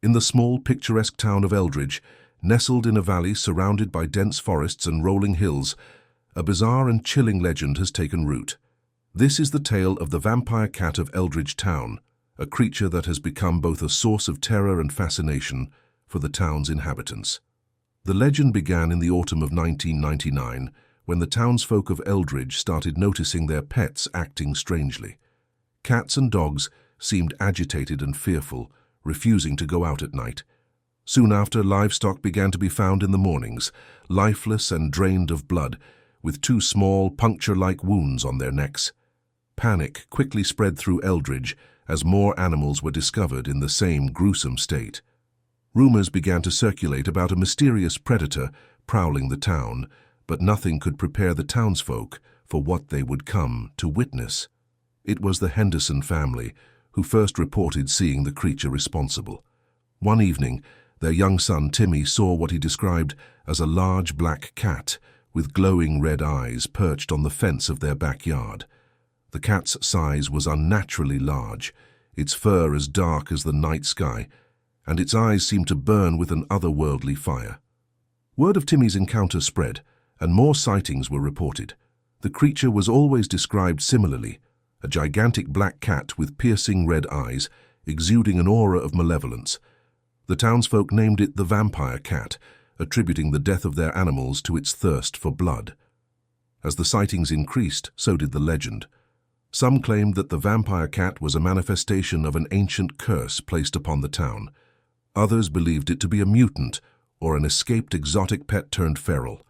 In the small, picturesque town of Eldridge, nestled in a valley surrounded by dense forests and rolling hills, a bizarre and chilling legend has taken root. This is the tale of the vampire cat of Eldridge Town, a creature that has become both a source of terror and fascination for the town's inhabitants. The legend began in the autumn of 1999, when the townsfolk of Eldridge started noticing their pets acting strangely. Cats and dogs seemed agitated and fearful, refusing to go out at night. Soon after, livestock began to be found in the mornings, lifeless and drained of blood, with 2 small, puncture-like wounds on their necks. Panic quickly spread through Eldridge as more animals were discovered in the same gruesome state. Rumors began to circulate about a mysterious predator prowling the town, but nothing could prepare the townsfolk for what they would come to witness. It was the Henderson family who first reported seeing the creature responsible. One evening, their young son Timmy saw what he described as a large black cat with glowing red eyes perched on the fence of their backyard. The cat's size was unnaturally large, its fur as dark as the night sky, and its eyes seemed to burn with an otherworldly fire. Word of Timmy's encounter spread, and more sightings were reported. The creature was always described similarly, a gigantic black cat with piercing red eyes, exuding an aura of malevolence. The townsfolk named it the vampire cat, attributing the death of their animals to its thirst for blood. As the sightings increased, so did the legend. Some claimed that the vampire cat was a manifestation of an ancient curse placed upon the town. Others believed it to be a mutant or an escaped exotic pet turned feral.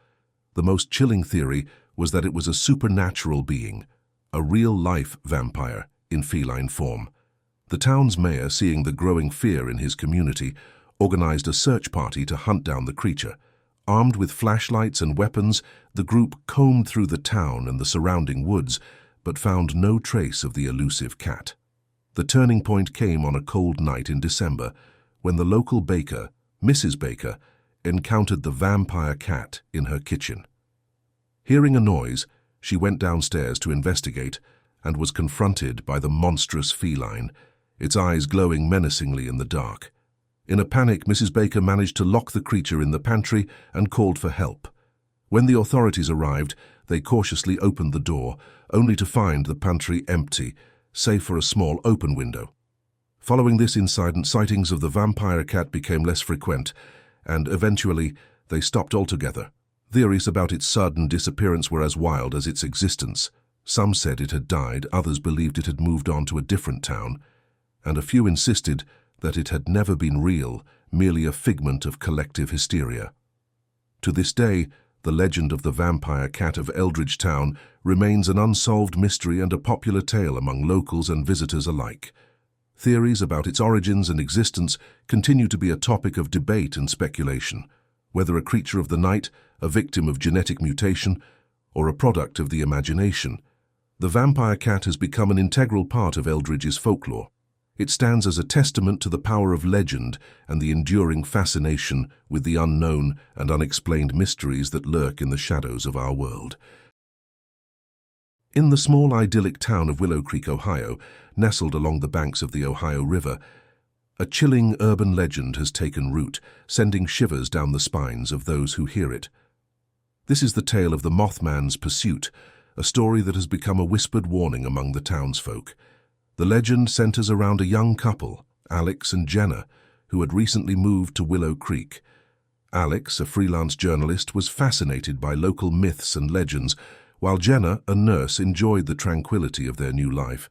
The most chilling theory was that it was a supernatural being, a real-life vampire in feline form. The town's mayor, seeing the growing fear in his community, organized a search party to hunt down the creature. Armed with flashlights and weapons, the group combed through the town and the surrounding woods, but found no trace of the elusive cat. The turning point came on a cold night in December, when the local baker, Mrs. Baker, encountered the vampire cat in her kitchen. Hearing a noise, she went downstairs to investigate and was confronted by the monstrous feline, its eyes glowing menacingly in the dark. In a panic, Mrs. Baker managed to lock the creature in the pantry and called for help. When the authorities arrived, they cautiously opened the door, only to find the pantry empty, save for a small open window. Following this incident, sightings of the vampire cat became less frequent, and eventually they stopped altogether. Theories about its sudden disappearance were as wild as its existence. Some said it had died, others believed it had moved on to a different town, and a few insisted that it had never been real, merely a figment of collective hysteria. To this day, the legend of the vampire cat of Eldridge Town remains an unsolved mystery and a popular tale among locals and visitors alike. Theories about its origins and existence continue to be a topic of debate and speculation. Whether a creature of the night, a victim of genetic mutation, or a product of the imagination, the vampire cat has become an integral part of Eldridge's folklore. It stands as a testament to the power of legend and the enduring fascination with the unknown and unexplained mysteries that lurk in the shadows of our world. In the small idyllic town of Willow Creek, Ohio, nestled along the banks of the Ohio River, a chilling urban legend has taken root, sending shivers down the spines of those who hear it. This is the tale of the Mothman's pursuit, a story that has become a whispered warning among the townsfolk. The legend centers around a young couple, Alex and Jenna, who had recently moved to Willow Creek. Alex, a freelance journalist, was fascinated by local myths and legends, while Jenna, a nurse, enjoyed the tranquility of their new life.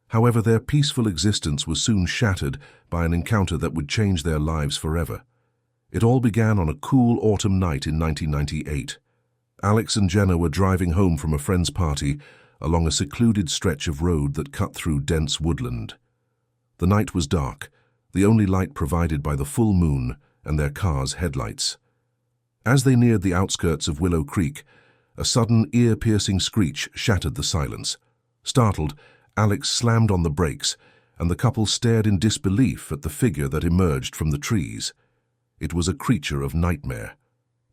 However, their peaceful existence was soon shattered by an encounter that would change their lives forever. It all began on a cool autumn night in 1998. Alex and Jenna were driving home from a friend's party along a secluded stretch of road that cut through dense woodland. The night was dark, the only light provided by the full moon and their car's headlights. As they neared the outskirts of Willow Creek, a sudden ear-piercing screech shattered the silence. Startled, Alex slammed on the brakes, and the couple stared in disbelief at the figure that emerged from the trees. It was a creature of nightmare,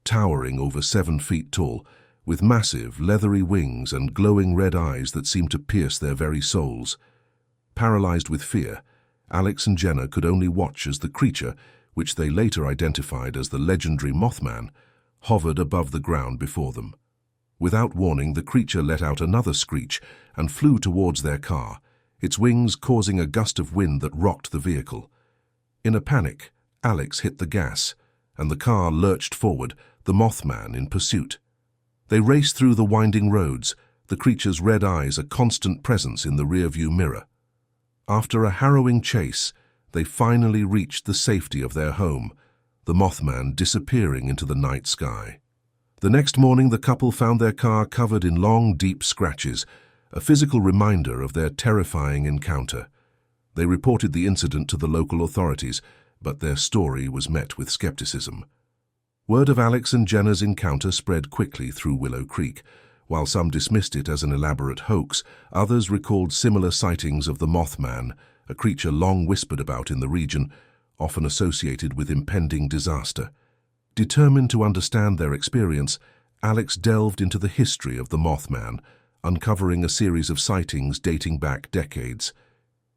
towering over 7 feet tall, with massive, leathery wings and glowing red eyes that seemed to pierce their very souls. Paralyzed with fear, Alex and Jenna could only watch as the creature, which they later identified as the legendary Mothman, hovered above the ground before them. Without warning, the creature let out another screech and flew towards their car, its wings causing a gust of wind that rocked the vehicle. In a panic, Alex hit the gas, and the car lurched forward, the Mothman in pursuit. They raced through the winding roads, the creature's red eyes a constant presence in the rearview mirror. After a harrowing chase, they finally reached the safety of their home, the Mothman disappearing into the night sky. The next morning, the couple found their car covered in long, deep scratches, a physical reminder of their terrifying encounter. They reported the incident to the local authorities, but their story was met with skepticism. Word of Alex and Jenna's encounter spread quickly through Willow Creek. While some dismissed it as an elaborate hoax, others recalled similar sightings of the Mothman, a creature long whispered about in the region, often associated with impending disaster. Determined to understand their experience, Alex delved into the history of the Mothman, uncovering a series of sightings dating back decades.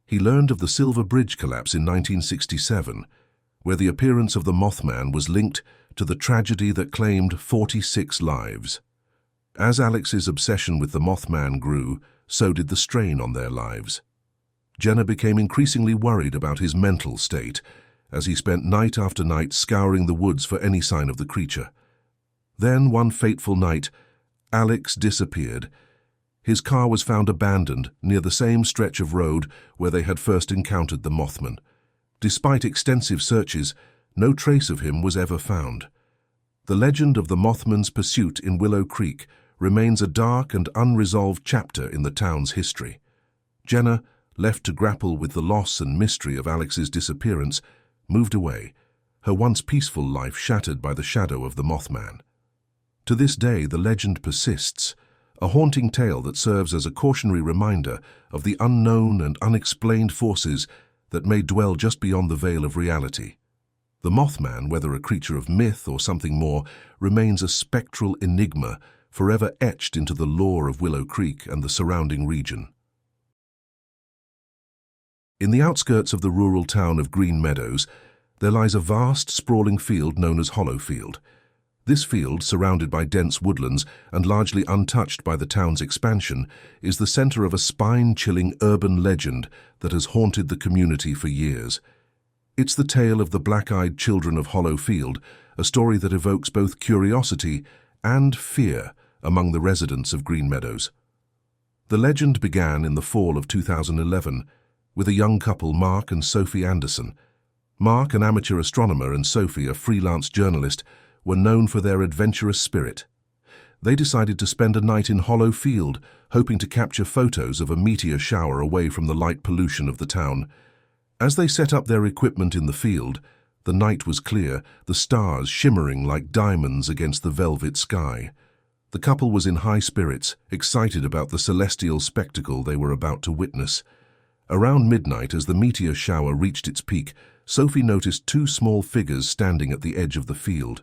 He learned of the Silver Bridge collapse in 1967, where the appearance of the Mothman was linked to the tragedy that claimed 46 lives. As Alex's obsession with the Mothman grew, so did the strain on their lives. Jenna became increasingly worried about his mental state, as he spent night after night scouring the woods for any sign of the creature. Then, one fateful night, Alex disappeared. His car was found abandoned near the same stretch of road where they had first encountered the Mothman. Despite extensive searches, no trace of him was ever found. The legend of the Mothman's pursuit in Willow Creek remains a dark and unresolved chapter in the town's history. Jenna, left to grapple with the loss and mystery of Alex's disappearance, moved away, her once peaceful life shattered by the shadow of the Mothman. To this day, the legend persists, a haunting tale that serves as a cautionary reminder of the unknown and unexplained forces that may dwell just beyond the veil of reality. The Mothman, whether a creature of myth or something more, remains a spectral enigma forever etched into the lore of Willow Creek and the surrounding region. In the outskirts of the rural town of Green Meadows, there lies a vast, sprawling field known as Hollowfield. This field, surrounded by dense woodlands and largely untouched by the town's expansion, is the center of a spine-chilling urban legend that has haunted the community for years. It's the tale of the black-eyed children of Hollowfield, a story that evokes both curiosity and fear among the residents of Green Meadows. The legend began in the fall of 2011 with a young couple, Mark and Sophie Anderson. Mark, an amateur astronomer, and Sophie, a freelance journalist, were known for their adventurous spirit. They decided to spend a night in Hollowfield, hoping to capture photos of a meteor shower away from the light pollution of the town. As they set up their equipment in the field, the night was clear, the stars shimmering like diamonds against the velvet sky. The couple was in high spirits, excited about the celestial spectacle they were about to witness. Around midnight, as the meteor shower reached its peak, Sophie noticed two small figures standing at the edge of the field.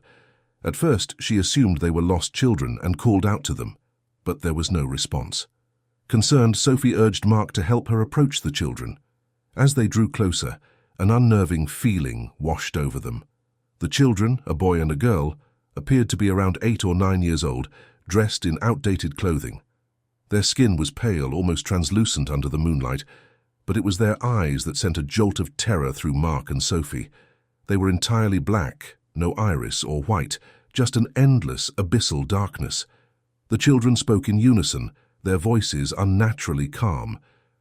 At first, she assumed they were lost children and called out to them, but there was no response. Concerned, Sophie urged Mark to help her approach the children. As they drew closer, an unnerving feeling washed over them. The children, a boy and a girl, appeared to be around 8 or 9 years old, dressed in outdated clothing. Their skin was pale, almost translucent under the moonlight, but it was their eyes that sent a jolt of terror through Mark and Sophie. They were entirely black, no iris or white, just an endless, abyssal darkness. The children spoke in unison, their voices unnaturally calm.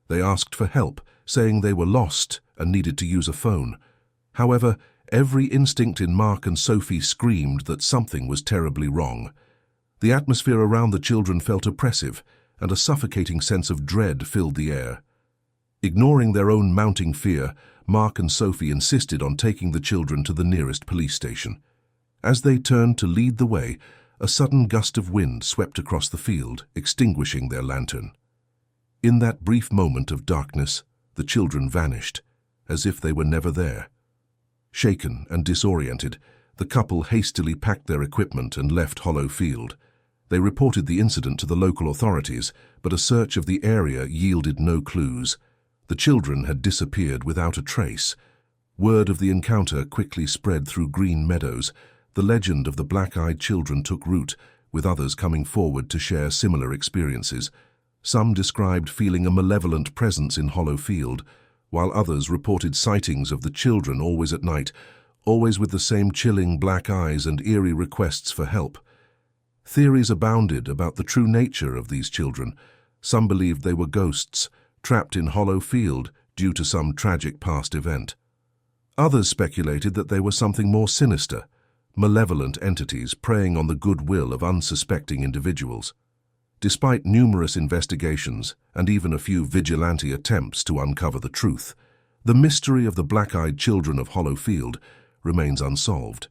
They asked for help, saying they were lost and needed to use a phone. However, every instinct in Mark and Sophie screamed that something was terribly wrong. The atmosphere around the children felt oppressive, and a suffocating sense of dread filled the air. Ignoring their own mounting fear, Mark and Sophie insisted on taking the children to the nearest police station. As they turned to lead the way, a sudden gust of wind swept across the field, extinguishing their lantern. In that brief moment of darkness, the children vanished, as if they were never there. Shaken and disoriented, the couple hastily packed their equipment and left Hollowfield. They reported the incident to the local authorities, but a search of the area yielded no clues. The children had disappeared without a trace. Word of the encounter quickly spread through green meadows. The legend of the black-eyed children took root, with others coming forward to share similar experiences. Some described feeling a malevolent presence in Hollow Field, while others reported sightings of the children always at night, always with the same chilling black eyes and eerie requests for help. Theories abounded about the true nature of these children. Some believed they were ghosts, trapped in Hollow Field due to some tragic past event. Others speculated that they were something more sinister, malevolent entities preying on the goodwill of unsuspecting individuals. Despite numerous investigations and even a few vigilante attempts to uncover the truth, the mystery of the black-eyed children of Hollow Field remains unsolved.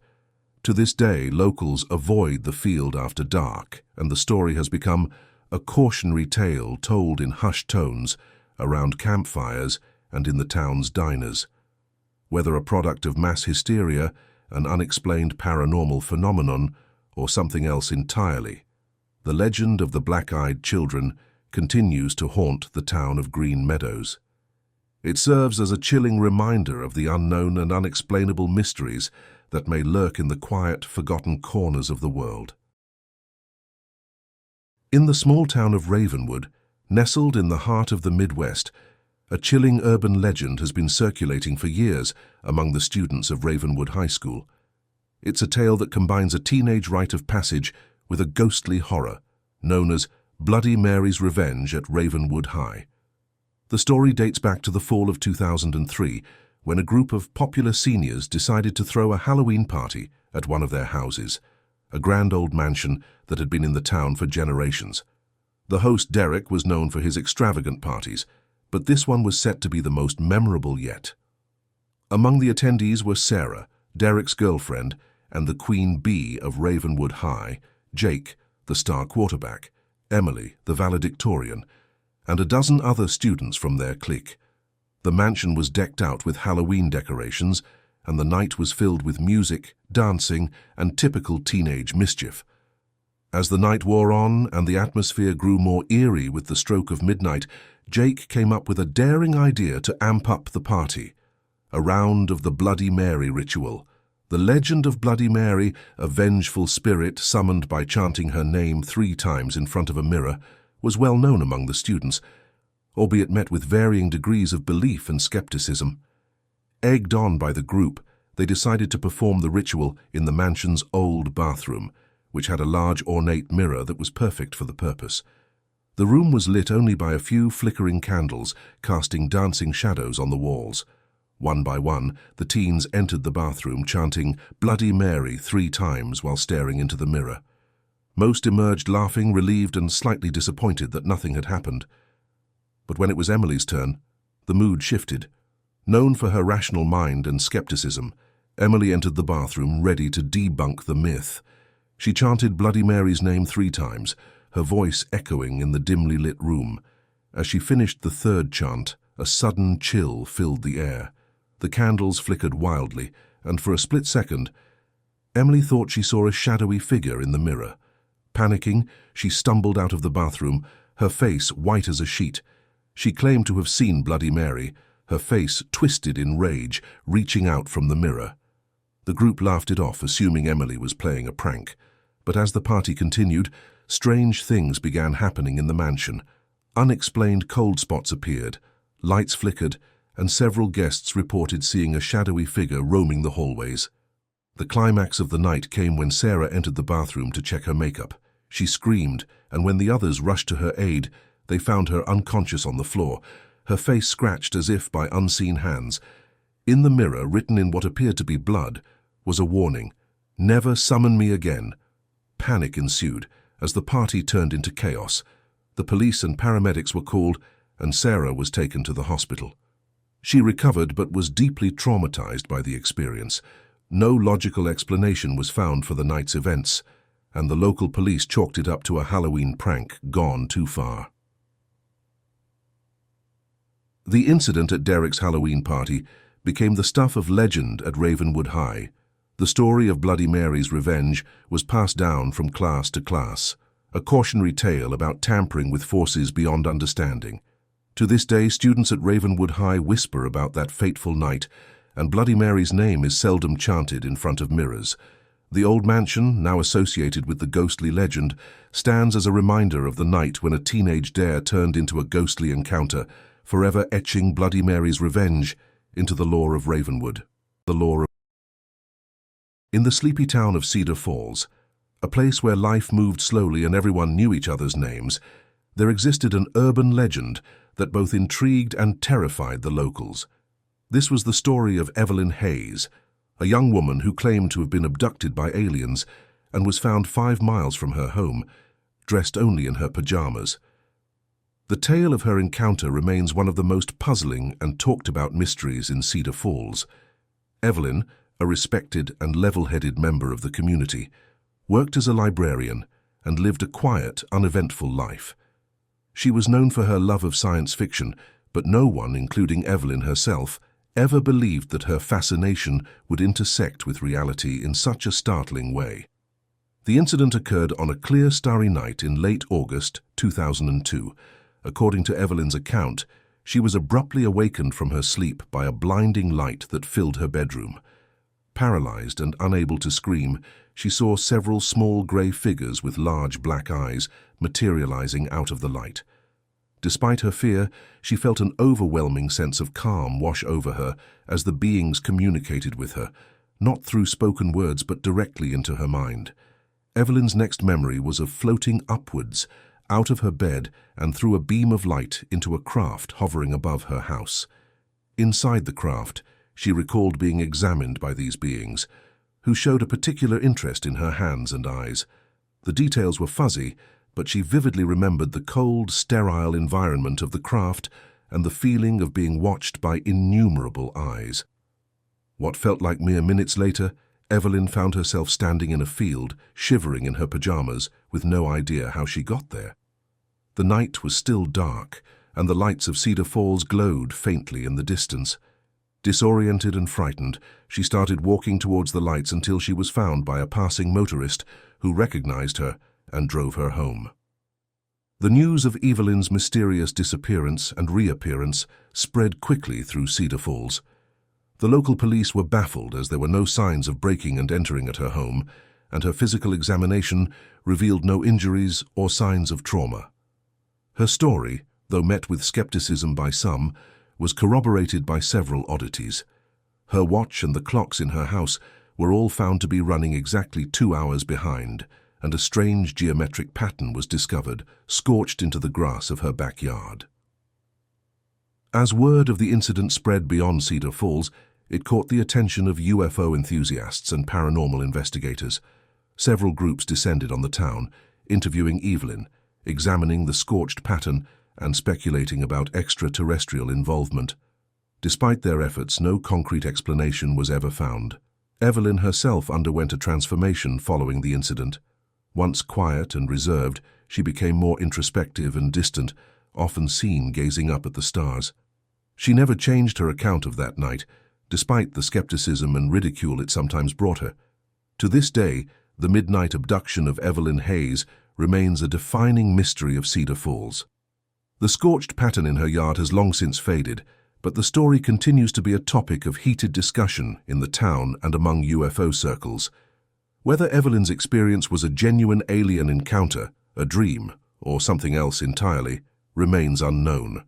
To this day, locals avoid the field after dark, and the story has become a cautionary tale told in hushed tones around campfires and in the town's diners. Whether a product of mass hysteria, an unexplained paranormal phenomenon, or something else entirely, the legend of the black-eyed children continues to haunt the town of Green Meadows. It serves as a chilling reminder of the unknown and unexplainable mysteries that may lurk in the quiet, forgotten corners of the world. In the small town of Ravenwood, nestled in the heart of the Midwest, a chilling urban legend has been circulating for years among the students of Ravenwood High School. It's a tale that combines a teenage rite of passage with a ghostly horror, known as Bloody Mary's Revenge at Ravenwood High. The story dates back to the fall of 2003, when a group of popular seniors decided to throw a Halloween party at one of their houses, a grand old mansion that had been in the town for generations. The host, Derek, was known for his extravagant parties, but this one was set to be the most memorable yet. Among the attendees were Sarah, Derek's girlfriend, and the queen bee of Ravenwood High, Jake, the star quarterback, Emily, the valedictorian, and a dozen other students from their clique. The mansion was decked out with Halloween decorations, and the night was filled with music, dancing, and typical teenage mischief. As the night wore on and the atmosphere grew more eerie with the stroke of midnight, Jake came up with a daring idea to amp up the party. A round of the Bloody Mary ritual. The legend of Bloody Mary, a vengeful spirit summoned by chanting her name 3 times in front of a mirror, was well known among the students, albeit met with varying degrees of belief and skepticism. Egged on by the group, they decided to perform the ritual in the mansion's old bathroom, which had a large ornate mirror that was perfect for the purpose. The room was lit only by a few flickering candles, casting dancing shadows on the walls. One by one, the teens entered the bathroom chanting Bloody Mary 3 times while staring into the mirror. Most emerged laughing, relieved, and slightly disappointed that nothing had happened. But when it was Emily's turn, the mood shifted. Known for her rational mind and skepticism, Emily entered the bathroom ready to debunk the myth. She chanted Bloody Mary's name 3 times, her voice echoing in the dimly lit room. As she finished the 3rd chant, a sudden chill filled the air. The candles flickered wildly, and for a split second, Emily thought she saw a shadowy figure in the mirror. Panicking, she stumbled out of the bathroom, her face white as a sheet. She claimed to have seen Bloody Mary, her face twisted in rage, reaching out from the mirror. The group laughed it off, assuming Emily was playing a prank. But as the party continued, strange things began happening in the mansion. Unexplained cold spots appeared, lights flickered, and several guests reported seeing a shadowy figure roaming the hallways. The climax of the night came when Sarah entered the bathroom to check her makeup. She screamed, and when the others rushed to her aid, they found her unconscious on the floor, her face scratched as if by unseen hands. In the mirror, written in what appeared to be blood, was a warning: "Never summon me again." Panic ensued as the party turned into chaos. The police and paramedics were called, and Sarah was taken to the hospital. She recovered but was deeply traumatized by the experience. No logical explanation was found for the night's events, and the local police chalked it up to a Halloween prank gone too far. The incident at Derek's Halloween party became the stuff of legend at Ravenwood High. The story of Bloody Mary's revenge was passed down from class to class, a cautionary tale about tampering with forces beyond understanding. To this day, students at Ravenwood High whisper about that fateful night, and Bloody Mary's name is seldom chanted in front of mirrors. The old mansion, now associated with the ghostly legend, stands as a reminder of the night when a teenage dare turned into a ghostly encounter, forever etching Bloody Mary's revenge into the lore of Ravenwood. In the sleepy town of Cedar Falls, a place where life moved slowly and everyone knew each other's names, there existed an urban legend that both intrigued and terrified the locals. This was the story of Evelyn Hayes, a young woman who claimed to have been abducted by aliens and was found 5 miles from her home, dressed only in her pajamas. The tale of her encounter remains one of the most puzzling and talked-about mysteries in Cedar Falls. Evelyn, a respected and level-headed member of the community, worked as a librarian and lived a quiet, uneventful life. She was known for her love of science fiction, but no one, including Evelyn herself, ever believed that her fascination would intersect with reality in such a startling way. The incident occurred on a clear, starry night in late August 2002. According to Evelyn's account, she was abruptly awakened from her sleep by a blinding light that filled her bedroom. Paralyzed and unable to scream, she saw several small grey figures with large black eyes materializing out of the light. Despite her fear, she felt an overwhelming sense of calm wash over her as the beings communicated with her, not through spoken words but directly into her mind. Evelyn's next memory was of floating upwards, out of her bed and through a beam of light into a craft hovering above her house. Inside the craft, she recalled being examined by these beings, who showed a particular interest in her hands and eyes. The details were fuzzy, but she vividly remembered the cold, sterile environment of the craft and the feeling of being watched by innumerable eyes. What felt like mere minutes later, Evelyn found herself standing in a field, shivering in her pajamas, with no idea how she got there. The night was still dark, and the lights of Cedar Falls glowed faintly in the distance. Disoriented and frightened, she started walking towards the lights until she was found by a passing motorist who recognized her and drove her home. The news of Evelyn's mysterious disappearance and reappearance spread quickly through Cedar Falls. The local police were baffled as there were no signs of breaking and entering at her home, and her physical examination revealed no injuries or signs of trauma. Her story, though met with skepticism by some, was corroborated by several oddities. Her watch and the clocks in her house were all found to be running exactly 2 hours behind, and a strange geometric pattern was discovered, scorched into the grass of her backyard. As word of the incident spread beyond Cedar Falls, it caught the attention of UFO enthusiasts and paranormal investigators. Several groups descended on the town, interviewing Evelyn, examining the scorched pattern and speculating about extraterrestrial involvement. Despite their efforts, no concrete explanation was ever found. Evelyn herself underwent a transformation following the incident. Once quiet and reserved, she became more introspective and distant, often seen gazing up at the stars. She never changed her account of that night, despite the skepticism and ridicule it sometimes brought her. To this day, the midnight abduction of Evelyn Hayes remains a defining mystery of Cedar Falls. The scorched pattern in her yard has long since faded, but the story continues to be a topic of heated discussion in the town and among UFO circles. Whether Evelyn's experience was a genuine alien encounter, a dream, or something else entirely, remains unknown.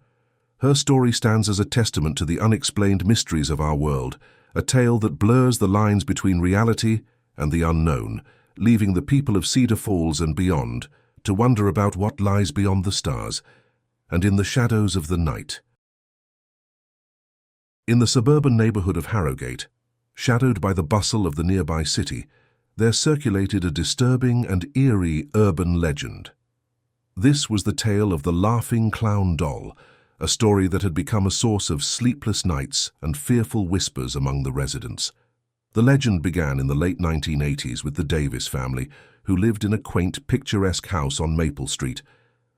Her story stands as a testament to the unexplained mysteries of our world, a tale that blurs the lines between reality and the unknown, leaving the people of Cedar Falls and beyond to wonder about what lies beyond the stars and in the shadows of the night. In the suburban neighborhood of Harrogate, shadowed by the bustle of the nearby city, there circulated a disturbing and eerie urban legend. This was the tale of the Laughing Clown Doll, a story that had become a source of sleepless nights and fearful whispers among the residents. The legend began in the late 1980s with the Davis family, who lived in a quaint, picturesque house on Maple Street.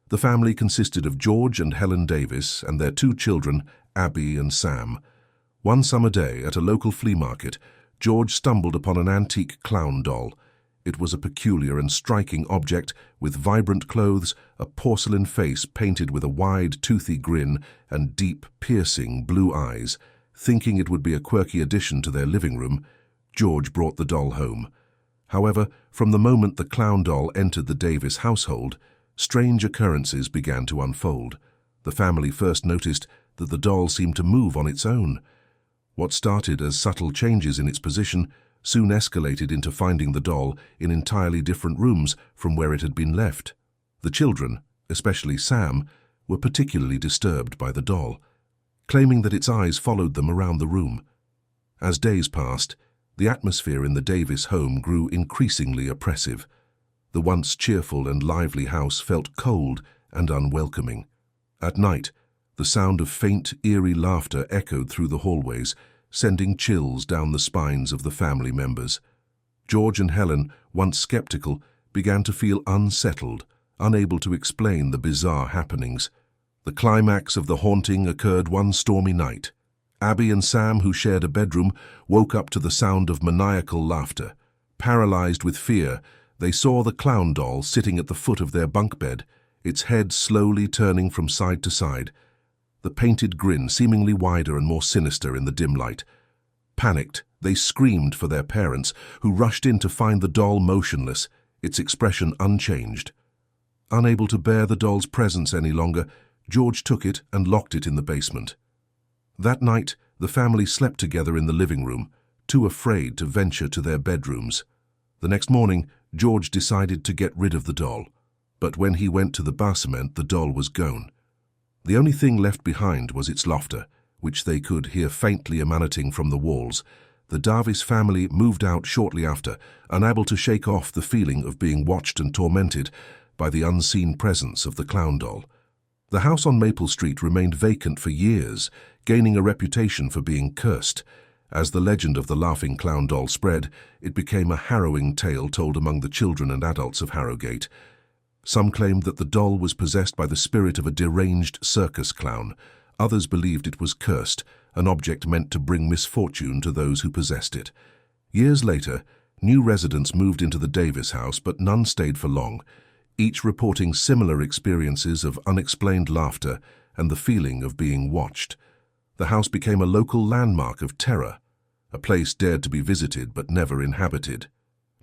The family consisted of George and Helen Davis and their 2 children, Abby and Sam. One summer day, at a local flea market, George stumbled upon an antique clown doll. It was a peculiar and striking object with vibrant clothes, a porcelain face painted with a wide, toothy grin, and deep, piercing blue eyes. Thinking it would be a quirky addition to their living room, George brought the doll home. However, from the moment the clown doll entered the Davis household, strange occurrences began to unfold. The family first noticed that the doll seemed to move on its own. What started as subtle changes in its position soon escalated into finding the doll in entirely different rooms from where it had been left. The children, especially Sam, were particularly disturbed by the doll, claiming that its eyes followed them around the room. As days passed, the atmosphere in the Davis home grew increasingly oppressive. The once cheerful and lively house felt cold and unwelcoming. At night, the sound of faint, eerie laughter echoed through the hallways, sending chills down the spines of the family members. George and Helen, once skeptical, began to feel unsettled, unable to explain the bizarre happenings. The climax of the haunting occurred one stormy night. Abby and Sam, who shared a bedroom, woke up to the sound of maniacal laughter. Paralyzed with fear, they saw the clown doll sitting at the foot of their bunk bed, its head slowly turning from side to side, the painted grin seemingly wider and more sinister in the dim light. Panicked, they screamed for their parents, who rushed in to find the doll motionless, its expression unchanged. Unable to bear the doll's presence any longer, George took it and locked it in the basement. That night, the family slept together in the living room, too afraid to venture to their bedrooms. The next morning, George decided to get rid of the doll, but when he went to the basement, the doll was gone. The only thing left behind was its laughter, which they could hear faintly emanating from the walls. The Davis family moved out shortly after, unable to shake off the feeling of being watched and tormented by the unseen presence of the clown doll. The house on Maple Street remained vacant for years, gaining a reputation for being cursed. As the legend of the laughing clown doll spread, it became a harrowing tale told among the children and adults of Harrogate. Some claimed that the doll was possessed by the spirit of a deranged circus clown. Others believed it was cursed, an object meant to bring misfortune to those who possessed it. Years later, new residents moved into the Davis house, but none stayed for long, each reporting similar experiences of unexplained laughter and the feeling of being watched. The house became a local landmark of terror, a place dared to be visited but never inhabited.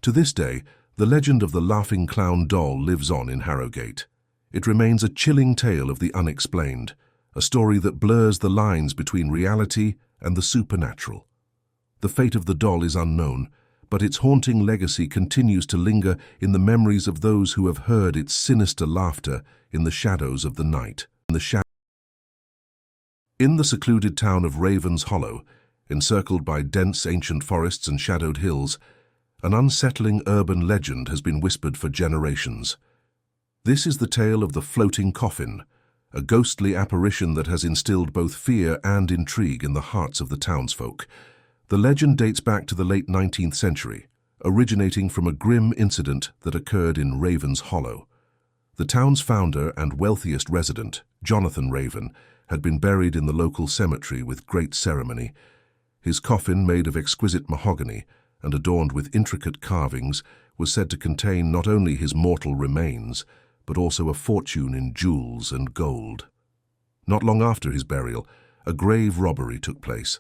To this day, the legend of the laughing clown doll lives on in Harrogate. It remains a chilling tale of the unexplained, a story that blurs the lines between reality and the supernatural. The fate of the doll is unknown, but its haunting legacy continues to linger in the memories of those who have heard its sinister laughter in the shadows of the night. In the secluded town of Ravens Hollow, encircled by dense ancient forests and shadowed hills, an unsettling urban legend has been whispered for generations. This is the tale of the floating coffin, a ghostly apparition that has instilled both fear and intrigue in the hearts of the townsfolk. The legend dates back to the late 19th century, originating from a grim incident that occurred in Ravens Hollow. The town's founder and wealthiest resident, Jonathan Raven, had been buried in the local cemetery with great ceremony. His coffin, made of exquisite mahogany and adorned with intricate carvings, was said to contain not only his mortal remains, but also a fortune in jewels and gold. Not long after his burial, a grave robbery took place.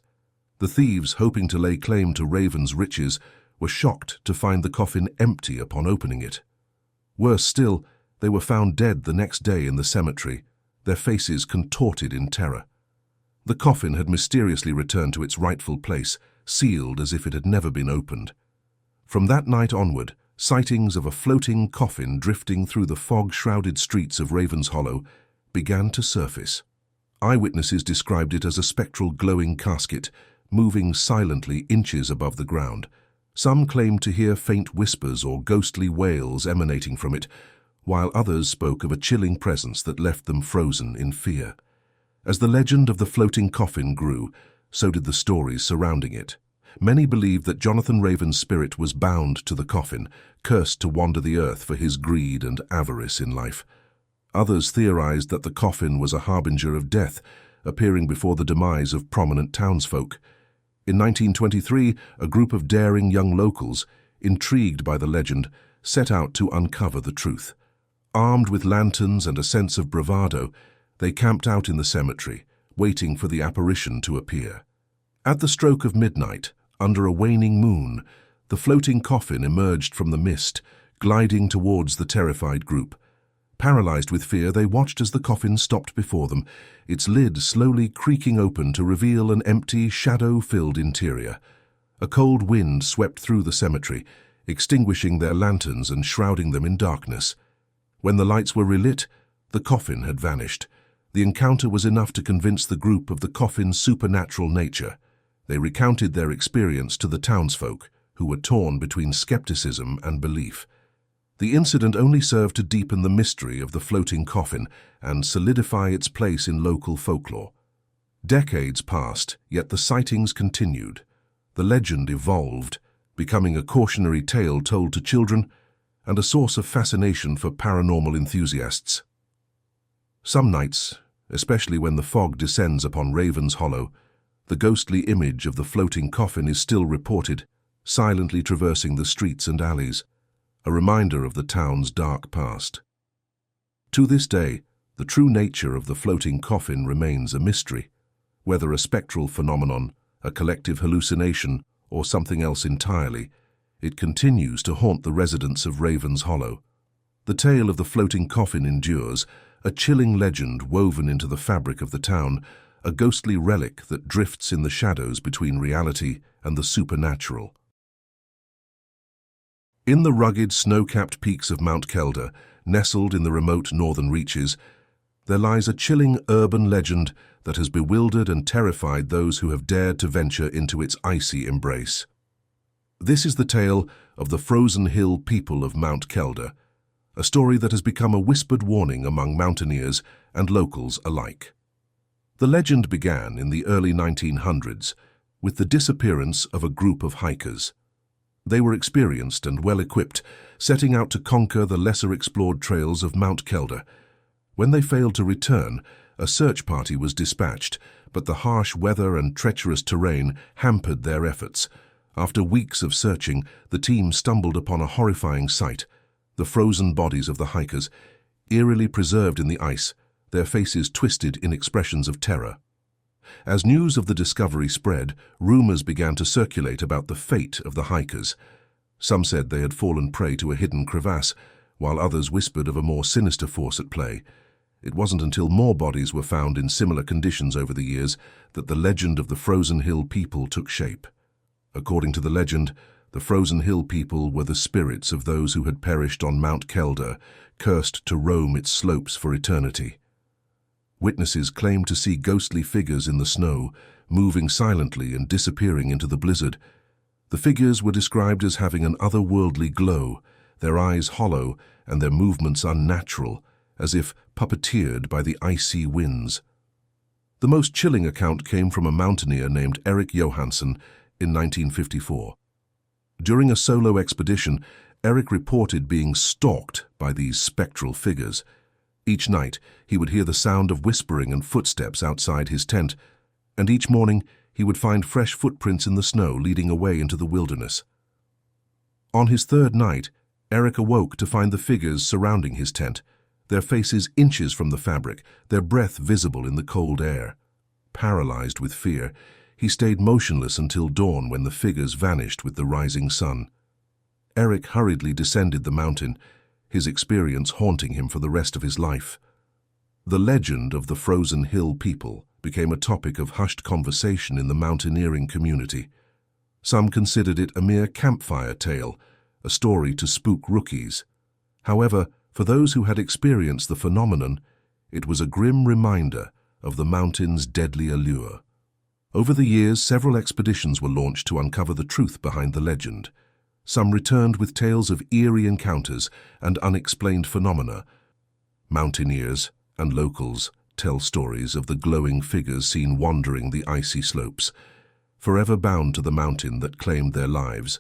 The thieves, hoping to lay claim to Raven's riches, were shocked to find the coffin empty upon opening it. Worse still, they were found dead the next day in the cemetery, their faces contorted in terror. The coffin had mysteriously returned to its rightful place, sealed as if it had never been opened. From that night onward, sightings of a floating coffin drifting through the fog-shrouded streets of Ravens Hollow began to surface. Eyewitnesses described it as a spectral glowing casket, moving silently inches above the ground. Some claimed to hear faint whispers or ghostly wails emanating from it, while others spoke of a chilling presence that left them frozen in fear. As the legend of the floating coffin grew, so did the stories surrounding it. Many believed that Jonathan Raven's spirit was bound to the coffin, cursed to wander the earth for his greed and avarice in life. Others theorized that the coffin was a harbinger of death, appearing before the demise of prominent townsfolk. In 1923, a group of daring young locals, intrigued by the legend, set out to uncover the truth. Armed with lanterns and a sense of bravado, they camped out in the cemetery, waiting for the apparition to appear. At the stroke of midnight, under a waning moon, the floating coffin emerged from the mist, gliding towards the terrified group. Paralyzed with fear, they watched as the coffin stopped before them, its lid slowly creaking open to reveal an empty, shadow-filled interior. A cold wind swept through the cemetery, extinguishing their lanterns and shrouding them in darkness. When the lights were relit, the coffin had vanished. The encounter was enough to convince the group of the coffin's supernatural nature. They recounted their experience to the townsfolk, who were torn between skepticism and belief. The incident only served to deepen the mystery of the floating coffin and solidify its place in local folklore. Decades passed, yet the sightings continued. The legend evolved, becoming a cautionary tale told to children and a source of fascination for paranormal enthusiasts. Some nights, especially when the fog descends upon Raven's Hollow, the ghostly image of the floating coffin is still reported, silently traversing the streets and alleys, a reminder of the town's dark past. To this day, the true nature of the floating coffin remains a mystery. Whether a spectral phenomenon, a collective hallucination, or something else entirely, it continues to haunt the residents of Raven's Hollow. The tale of the floating coffin endures, a chilling legend woven into the fabric of the town, a ghostly relic that drifts in the shadows between reality and the supernatural. In the rugged, snow-capped peaks of Mount Kelder, nestled in the remote northern reaches, there lies a chilling urban legend that has bewildered and terrified those who have dared to venture into its icy embrace. This is the tale of the frozen hill people of Mount Kelder, a story that has become a whispered warning among mountaineers and locals alike. The legend began in the early 1900s with the disappearance of a group of hikers. They were experienced and well-equipped, setting out to conquer the lesser-explored trails of Mount Kelder. When they failed to return, a search party was dispatched, but the harsh weather and treacherous terrain hampered their efforts. After weeks of searching, the team stumbled upon a horrifying sight: the frozen bodies of the hikers, eerily preserved in the ice, their faces twisted in expressions of terror. As news of the discovery spread, rumors began to circulate about the fate of the hikers. Some said they had fallen prey to a hidden crevasse, while others whispered of a more sinister force at play. It wasn't until more bodies were found in similar conditions over the years that the legend of the Frozen Hill people took shape. According to the legend, the Frozen Hill people were the spirits of those who had perished on Mount Kelder, cursed to roam its slopes for eternity. Witnesses claimed to see ghostly figures in the snow, moving silently and disappearing into the blizzard. The figures were described as having an otherworldly glow, their eyes hollow and their movements unnatural, as if puppeteered by the icy winds. The most chilling account came from a mountaineer named Erik Johansson in 1954. During a solo expedition, Erik reported being stalked by these spectral figures. Each night, he would hear the sound of whispering and footsteps outside his tent, and each morning he would find fresh footprints in the snow leading away into the wilderness. On his third night, Erik awoke to find the figures surrounding his tent, their faces inches from the fabric, their breath visible in the cold air. Paralyzed with fear, he stayed motionless until dawn when the figures vanished with the rising sun. Erik hurriedly descended the mountain, his experience haunting him for the rest of his life. The legend of the Frozen Hill people became a topic of hushed conversation in the mountaineering community. Some considered it a mere campfire tale, a story to spook rookies. However, for those who had experienced the phenomenon, it was a grim reminder of the mountain's deadly allure. Over the years, several expeditions were launched to uncover the truth behind the legend. Some returned with tales of eerie encounters and unexplained phenomena. Mountaineers and locals tell stories of the glowing figures seen wandering the icy slopes, forever bound to the mountain that claimed their lives.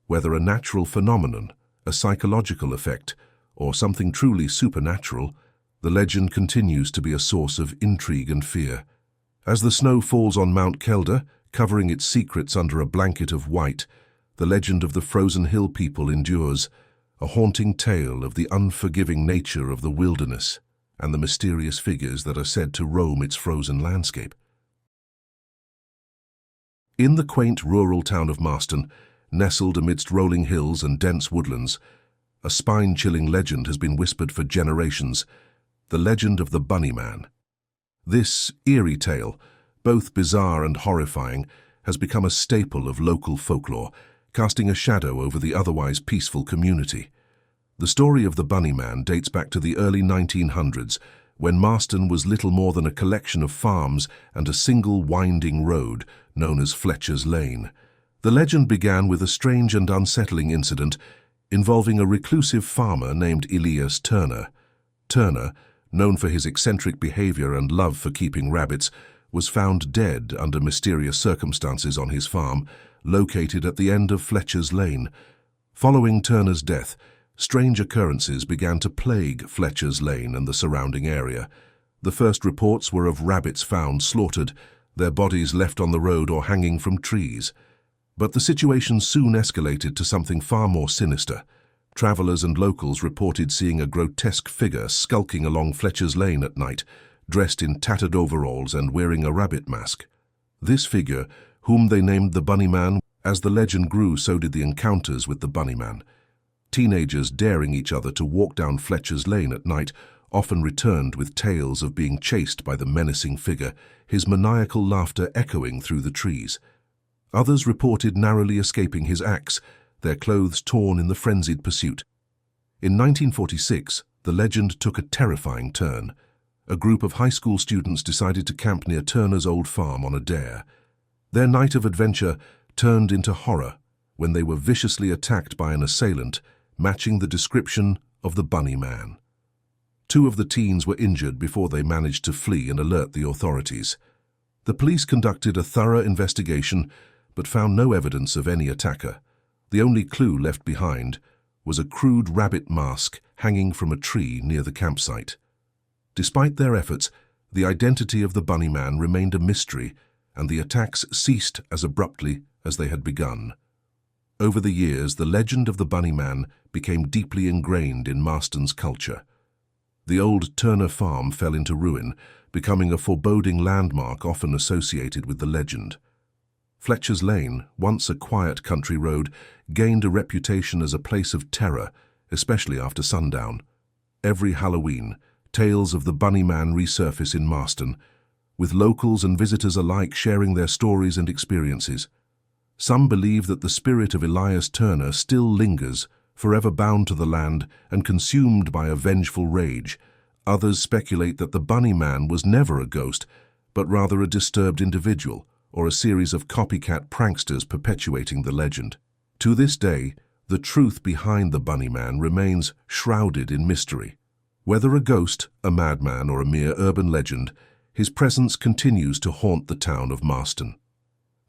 Whether a natural phenomenon, a psychological effect, or something truly supernatural, the legend continues to be a source of intrigue and fear. As the snow falls on Mount Kelder, covering its secrets under a blanket of white, the legend of the frozen hill people endures, a haunting tale of the unforgiving nature of the wilderness and the mysterious figures that are said to roam its frozen landscape. In the quaint rural town of Marston, nestled amidst rolling hills and dense woodlands, a spine-chilling legend has been whispered for generations, the legend of the Bunny Man. This eerie tale, both bizarre and horrifying, has become a staple of local folklore, casting a shadow over the otherwise peaceful community. The story of the Bunny Man dates back to the early 1900s, when Marston was little more than a collection of farms and a single winding road known as Fletcher's Lane. The legend began with a strange and unsettling incident involving a reclusive farmer named Elias Turner. Turner, known for his eccentric behavior and love for keeping rabbits, was found dead under mysterious circumstances on his farm, located at the end of Fletcher's Lane. Following Turner's death, strange occurrences began to plague Fletcher's Lane and the surrounding area. The first reports were of rabbits found slaughtered, their bodies left on the road or hanging from trees. But the situation soon escalated to something far more sinister. Travelers and locals reported seeing a grotesque figure skulking along Fletcher's Lane at night, dressed in tattered overalls and wearing a rabbit mask. This figure, whom they named the Bunny Man, as the legend grew, so did the encounters with the Bunny Man. Teenagers daring each other to walk down Fletcher's Lane at night often returned with tales of being chased by the menacing figure, his maniacal laughter echoing through the trees. Others reported narrowly escaping his axe, their clothes torn in the frenzied pursuit. In 1946, the legend took a terrifying turn. A group of high school students decided to camp near Turner's old farm on a dare. Their night of adventure turned into horror when they were viciously attacked by an assailant matching the description of the Bunny Man. 2 of the teens were injured before they managed to flee and alert the authorities. The police conducted a thorough investigation but found no evidence of any attacker. The only clue left behind was a crude rabbit mask hanging from a tree near the campsite. Despite their efforts, the identity of the Bunny Man remained a mystery, and the attacks ceased as abruptly as they had begun. Over the years, the legend of the Bunny Man became deeply ingrained in Marston's culture. The old Turner farm fell into ruin, becoming a foreboding landmark often associated with the legend. Fletcher's Lane, once a quiet country road, gained a reputation as a place of terror, especially after sundown. Every Halloween, tales of the Bunny Man resurface in Marston, with locals and visitors alike sharing their stories and experiences. Some believe that the spirit of Elias Turner still lingers, forever bound to the land and consumed by a vengeful rage. Others speculate that the Bunny Man was never a ghost, but rather a disturbed individual, or a series of copycat pranksters perpetuating the legend. To this day, the truth behind the Bunny Man remains shrouded in mystery. Whether a ghost, a madman, or a mere urban legend, his presence continues to haunt the town of Marston.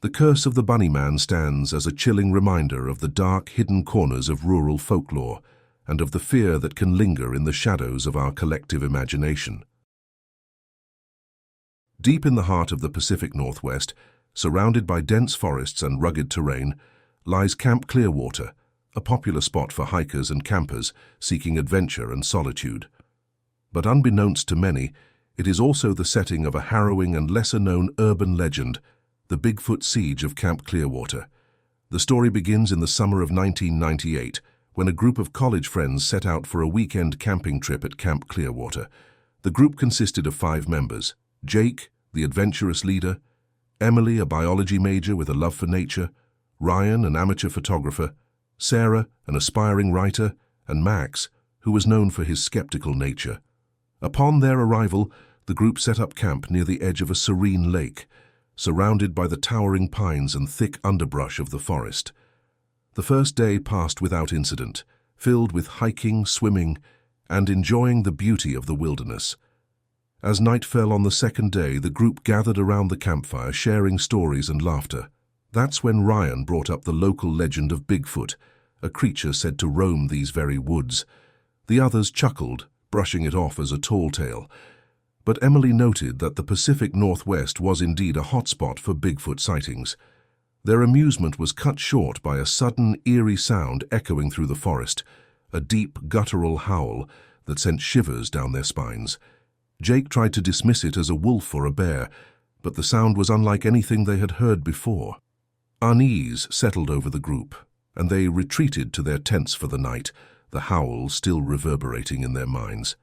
The curse of the Bunny Man stands as a chilling reminder of the dark, hidden corners of rural folklore and of the fear that can linger in the shadows of our collective imagination. Deep in the heart of the Pacific Northwest, surrounded by dense forests and rugged terrain, lies Camp Clearwater, a popular spot for hikers and campers seeking adventure and solitude. But unbeknownst to many, it is also the setting of a harrowing and lesser-known urban legend, the Bigfoot siege of Camp Clearwater. The story begins in the summer of 1998, when a group of college friends set out for a weekend camping trip at Camp Clearwater. The group consisted of 5 members: Jake, the adventurous leader; Emily, a biology major with a love for nature; Ryan, an amateur photographer; Sarah, an aspiring writer; and Max, who was known for his skeptical nature. Upon their arrival, the group set up camp near the edge of a serene lake, surrounded by the towering pines and thick underbrush of the forest. The first day passed without incident, filled with hiking, swimming, and enjoying the beauty of the wilderness. As night fell on the second day, the group gathered around the campfire, sharing stories and laughter. That's when Ryan brought up the local legend of Bigfoot, a creature said to roam these very woods. The others chuckled, brushing it off as a tall tale. But Emily noted that the Pacific Northwest was indeed a hotspot for Bigfoot sightings. Their amusement was cut short by a sudden, eerie sound echoing through the forest, a deep, guttural howl that sent shivers down their spines. Jake tried to dismiss it as a wolf or a bear, but the sound was unlike anything they had heard before. Unease settled over the group, and they retreated to their tents for the night, the howl still reverberating in their minds.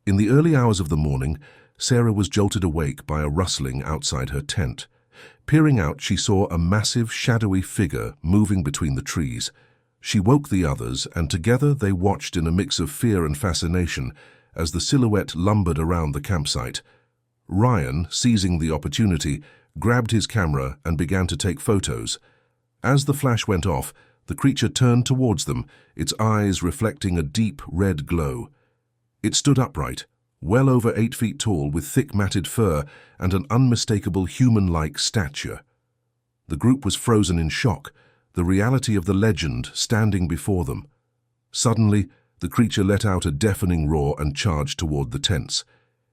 In the early hours of the morning, Sarah was jolted awake by a rustling outside her tent. Peering out, she saw a massive, shadowy figure moving between the trees. She woke the others, and together they watched in a mix of fear and fascination as the silhouette lumbered around the campsite. Ryan, seizing the opportunity, grabbed his camera and began to take photos. As the flash went off, the creature turned towards them, its eyes reflecting a deep red glow. It stood upright, well over 8 feet tall, with thick matted fur and an unmistakable human-like stature. The group was frozen in shock, the reality of the legend standing before them. Suddenly, the creature let out a deafening roar and charged toward the tents.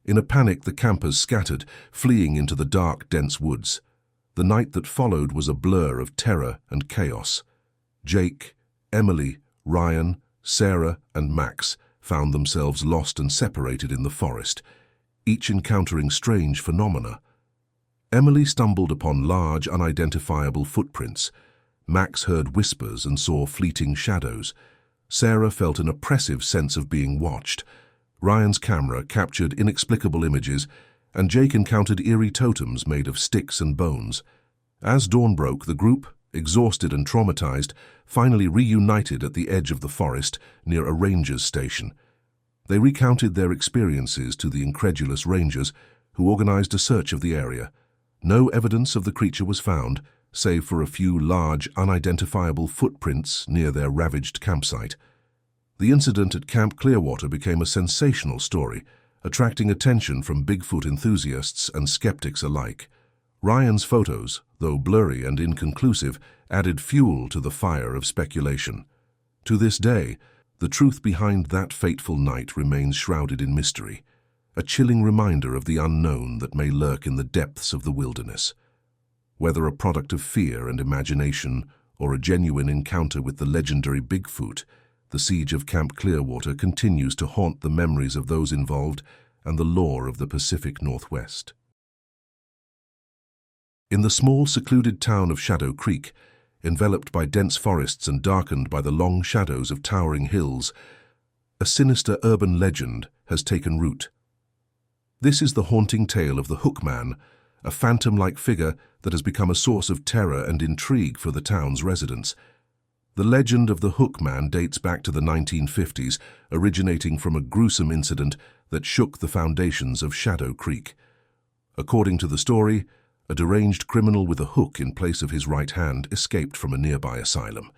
In a panic, the campers scattered, fleeing into the dark, dense woods. The night that followed was a blur of terror and chaos. Jake, Emily, Ryan, Sarah, and Max found themselves lost and separated in the forest, each encountering strange phenomena. Emily stumbled upon large, unidentifiable footprints. Max heard whispers and saw fleeting shadows. Sarah felt an oppressive sense of being watched. Ryan's camera captured inexplicable images, and Jake encountered eerie totems made of sticks and bones. As dawn broke, the group, exhausted and traumatized, finally reunited at the edge of the forest near a ranger's station. They recounted their experiences to the incredulous rangers, who organized a search of the area. No evidence of the creature was found, save for a few large, unidentifiable footprints near their ravaged campsite. The incident at Camp Clearwater became a sensational story, attracting attention from Bigfoot enthusiasts and skeptics alike. Ryan's photos, though blurry and inconclusive, added fuel to the fire of speculation. To this day, the truth behind that fateful night remains shrouded in mystery, a chilling reminder of the unknown that may lurk in the depths of the wilderness. Whether a product of fear and imagination or a genuine encounter with the legendary Bigfoot, the siege of Camp Clearwater continues to haunt the memories of those involved and the lore of the Pacific Northwest. In the small, secluded town of Shadow Creek, enveloped by dense forests and darkened by the long shadows of towering hills, a sinister urban legend has taken root. This is the haunting tale of the Hook Man, a phantom-like figure that has become a source of terror and intrigue for the town's residents. The legend of the Hook Man dates back to the 1950s, originating from a gruesome incident that shook the foundations of Shadow Creek. According to the story, a deranged criminal with a hook in place of his right hand escaped from a nearby asylum.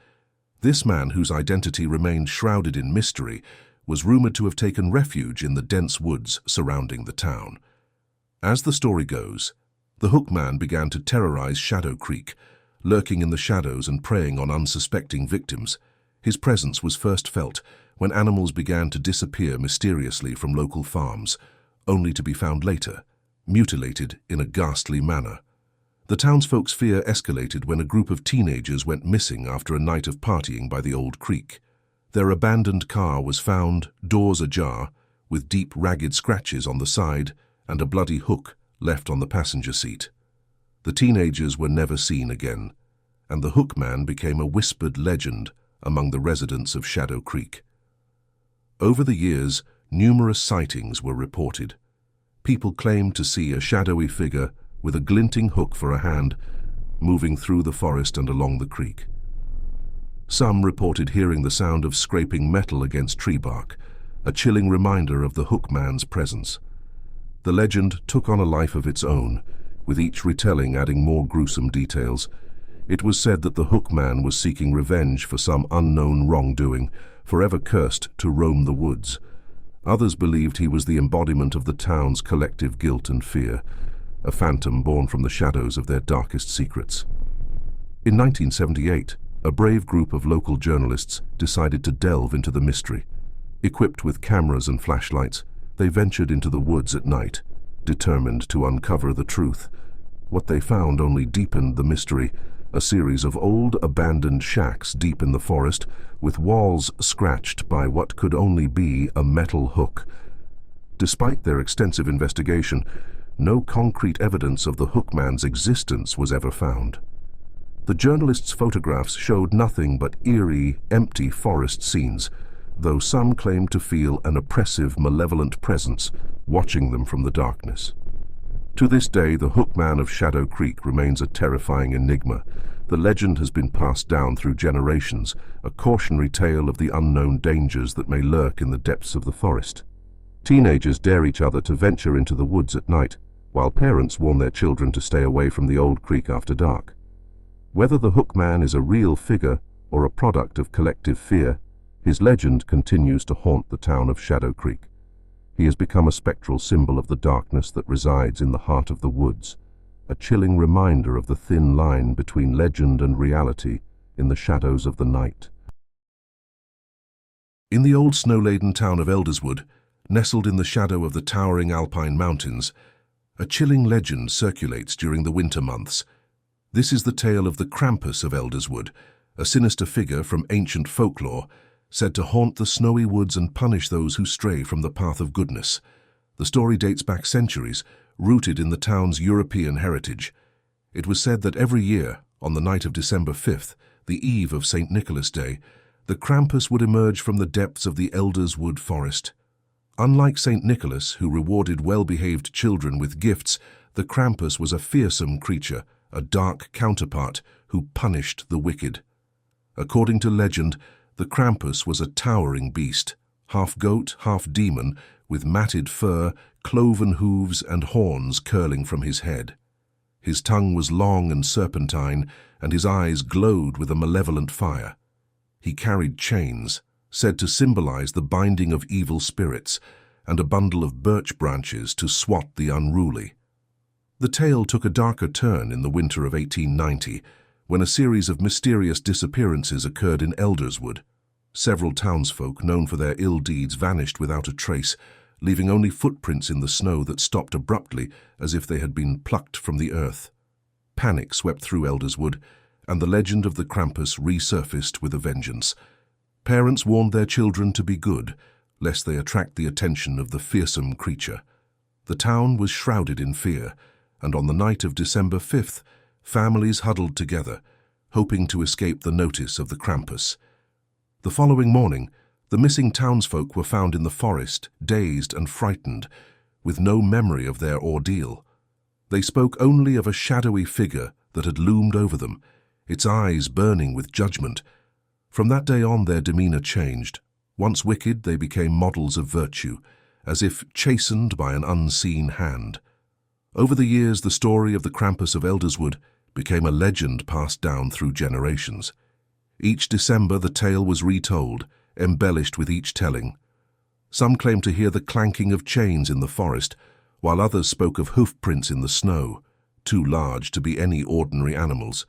This man, whose identity remained shrouded in mystery, was rumored to have taken refuge in the dense woods surrounding the town. As the story goes, the Hook Man began to terrorize Shadow Creek, lurking in the shadows and preying on unsuspecting victims. His presence was first felt when animals began to disappear mysteriously from local farms, only to be found later, mutilated in a ghastly manner. The townsfolk's fear escalated when a group of teenagers went missing after a night of partying by the old creek. Their abandoned car was found, doors ajar, with deep, ragged scratches on the side and a bloody hook left on the passenger seat. The teenagers were never seen again, and the Hook Man became a whispered legend among the residents of Shadow Creek. Over the years, numerous sightings were reported. People claimed to see a shadowy figure with a glinting hook for a hand moving through the forest and along the creek. Some reported hearing the sound of scraping metal against tree bark, a chilling reminder of the Hook Man's presence. The legend took on a life of its own, with each retelling adding more gruesome details. It was said that the Hook Man was seeking revenge for some unknown wrongdoing, forever cursed to roam the woods. Others believed he was the embodiment of the town's collective guilt and fear, a phantom born from the shadows of their darkest secrets. In 1978, a brave group of local journalists decided to delve into the mystery. Equipped with cameras and flashlights, they ventured into the woods at night, determined to uncover the truth. What they found only deepened the mystery a series of old abandoned shacks deep in the forest, with walls scratched by what could only be a metal hook. Despite their extensive investigation, no concrete evidence of the hookman's existence was ever found. The journalists' photographs showed nothing but eerie, empty forest scenes, though some claimed to feel an oppressive, malevolent presence watching them from the darkness. To this day, the hookman of Shadow Creek remains a terrifying enigma. The legend has been passed down through generations, a cautionary tale of the unknown dangers that may lurk in the depths of the forest. Teenagers dare each other to venture into the woods at night, while parents warn their children to stay away from the old creek after dark. Whether the hookman is a real figure or a product of collective fear, his legend continues to haunt the town of Shadow Creek. He has become a spectral symbol of the darkness that resides in the heart of the woods, a chilling reminder of the thin line between legend and reality in the shadows of the night. In the old snow-laden town of ELDERSWOOD, nestled in the shadow of the towering alpine mountains, a chilling legend circulates during the winter months. This is the tale of the KRAMPUS of ELDERSWOOD, a sinister figure from ancient folklore, said to haunt the snowy woods and punish those who stray from the path of goodness. The story dates back centuries, rooted in the town's European heritage. It was said that every year, on the night of December 5th, the eve of St. Nicholas Day, the KRAMPUS would emerge from the depths of the ELDERSWOOD forest. Unlike St. Nicholas, who rewarded well-behaved children with gifts, the KRAMPUS was a fearsome creature, a dark counterpart who punished the wicked. According to legend, the KRAMPUS was a towering beast, half goat, half demon, with matted fur, cloven hooves and horns curling from his head. His tongue was long and serpentine, and his eyes glowed with a malevolent fire. He carried chains, said to symbolize the binding of evil spirits, and a bundle of birch branches to swat the unruly. The tale took a darker turn in the winter of 1890, when a series of mysterious disappearances occurred in ELDERSWOOD. Several townsfolk known for their ill deeds vanished without a trace, leaving only footprints in the snow that stopped abruptly as if they had been plucked from the earth. Panic swept through ELDERSWOOD, and the legend of the KRAMPUS resurfaced with a vengeance. Parents warned their children to be good, lest they attract the attention of the fearsome creature. The town was shrouded in fear, and on the night of December 5th, families huddled together, hoping to escape the notice of the KRAMPUS. The following morning, the missing townsfolk were found in the forest, dazed and frightened, with no memory of their ordeal. They spoke only of a shadowy figure that had loomed over them, its eyes burning with judgment. From that day on, their demeanor changed. Once wicked, they became models of virtue, as if chastened by an unseen hand. Over the years, the story of the KRAMPUS of ELDERSWOOD became a legend passed down through generations. Each December, the tale was retold, embellished with each telling. Some claimed to hear the clanking of chains in the forest, while others spoke of hoof prints in the snow, too large to be any ordinary animals.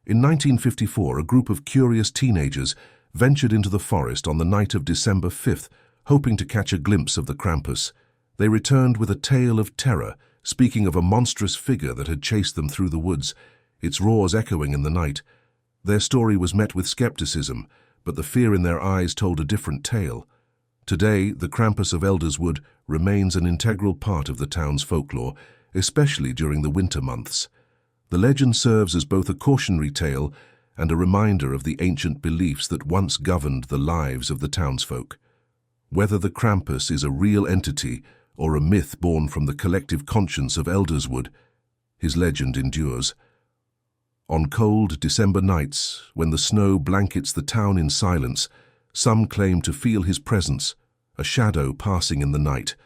In 1954, a group of curious teenagers ventured into the forest on the night of December 5th, hoping to catch a glimpse of the KRAMPUS. They returned with a tale of terror, speaking of a monstrous figure that had chased them through the woods, its roars echoing in the night. Their story was met with skepticism, but the fear in their eyes told a different tale. Today, the KRAMPUS of ELDERSWOOD remains an integral part of the town's folklore, especially during the winter months. The legend serves as both a cautionary tale and a reminder of the ancient beliefs that once governed the lives of the townsfolk. Whether the KRAMPUS is a real entity or a myth born from the collective conscience of ELDERSWOOD, his legend endures. On cold December nights, when the snow blankets the town in silence, some claim to feel his presence, a shadow passing in the night,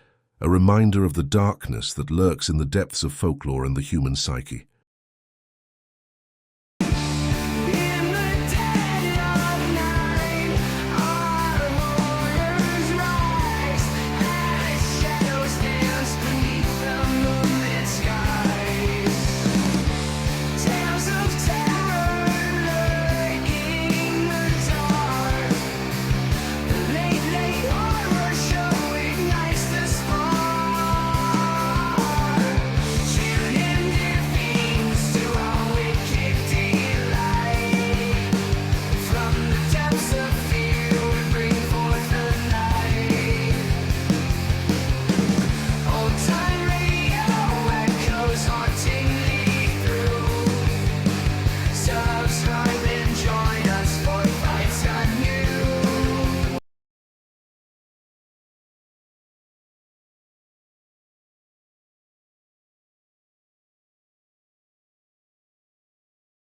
a reminder of the darkness that lurks in the depths of folklore and the human psyche.